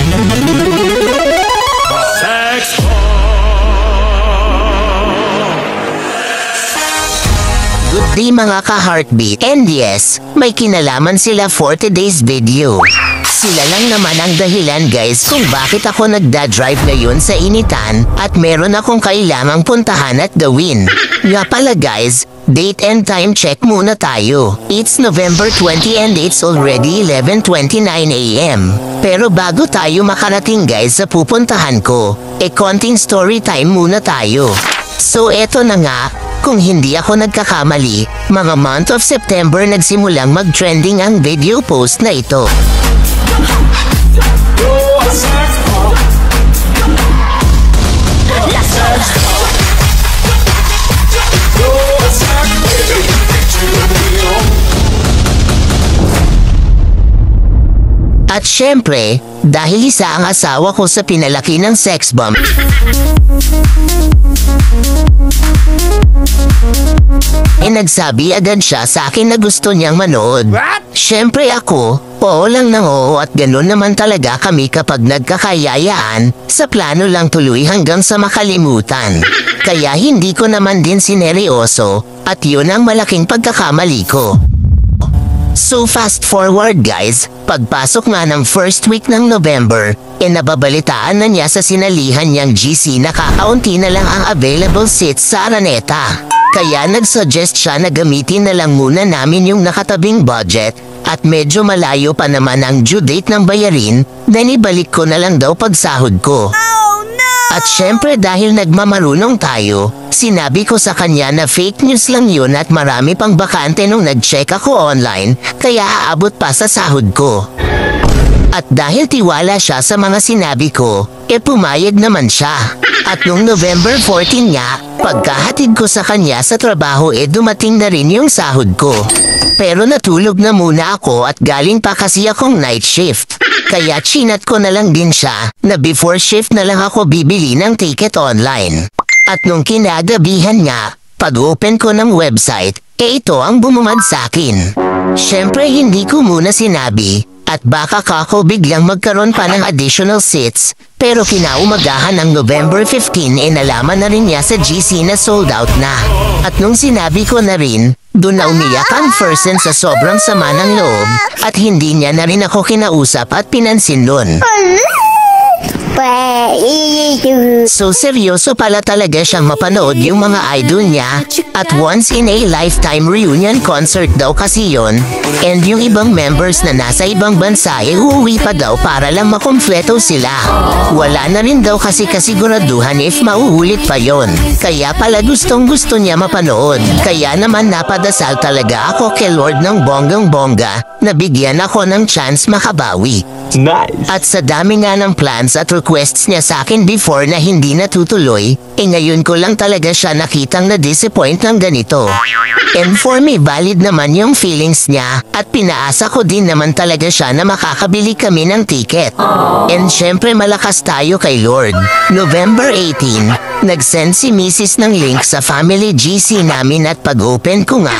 Good day mga ka-heartbeat. And yes, may kinalaman sila for today's video. Sila lang naman ang dahilan guys kung bakit ako nagda-drive ngayon sa initan at meron akong kailangang puntahan at gawin. Nga pala guys, date and time check muna tayo. It's November 20 and it's already 11:29 AM. Pero bago tayo makarating guys sa pupuntahan ko, konting story time muna tayo. So eto na nga, kung hindi ako nagkakamali, mga month of September nagsimulang mag-trending ang video post na ito. At syempre, dahil isa ang asawa ko sa pinalaki ng sex bomb, nagsabi agad siya sa akin na gusto niyang manood. Syempre ako, oo lang ng oo at ganun naman talaga kami kapag nagkakayayaan, sa plano lang tuloy hanggang sa makalimutan. Kaya hindi ko naman din sineryoso, at yun ang malaking pagkakamali ko. So fast forward guys, pagpasok nga ng first week ng November, nababalitaan na niya sa sinalihan niyang GC na kakaunti na lang ang available seats sa Araneta. Kaya nagsuggest siya na gamitin na lang muna namin yung nakatabing budget at medyo malayo pa naman ang due date ng bayarin, then ibalik ko na lang daw pagsahod ko. Oh, no! At syempre dahil nagmamarunong tayo, sinabi ko sa kanya na fake news lang yun at marami pang bakante nung nag-check ako online, kaya aabot pa sa sahod ko. At dahil tiwala siya sa mga sinabi ko, pumayag naman siya. At nung November 14 nga, pagkahatid ko sa kanya sa trabaho dumating na rin yung sahod ko. Pero natulog na muna ako at galing pa kasi akong night shift. Kaya chinat ko na lang din siya na before shift na lang ako bibili ng ticket online. At nung kinagabihan nga, pag-open ko ng website, ito ang bumumad sa akin. Syempre hindi ko muna sinabi. At baka kako biglang magkaroon pa ng additional seats, pero kinaumagahan ng November 15 nalaman na rin niya sa GC na sold out na. At nung sinabi ko na rin, doon na umiyak ang person sa sobrang sama ng loob, at hindi niya na rin ako kinausap at pinansin nun. So seryoso pala talaga siyang mapanood yung mga idol niya, at once in a lifetime reunion concert daw kasi yon, and yung ibang members na nasa ibang bansa uuwi pa daw para lang makumpleto sila. Wala na rin daw kasi kasiguraduhan if mauulit pa yon, kaya pala gustong gusto niya mapanood. Kaya naman napadasal talaga ako kay Lord ng bonggang-bongga na bigyan ako ng chance makabawi. Nice. At sa dami nga ng plans at requests niya sa akin before na hindi natutuloy, ngayon ko lang talaga siya nakitang na-disappoint ng ganito. And for me valid naman yung feelings niya, at pinaasa ko din naman talaga siya na makakabili kami ng ticket. And syempre malakas tayo kay Lord. November 18, nag-send si Mrs. ng link sa family GC namin at pag-open ko nga,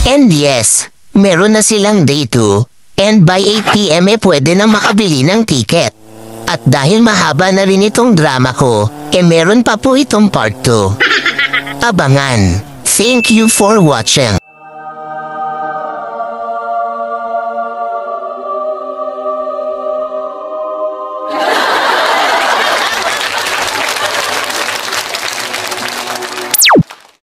and yes, meron na silang day 2, and by 8 PM pwede na makabili ng ticket. At dahil mahaba na rin itong drama ko, meron pa po itong part 2. Abangan. Thank you for watching.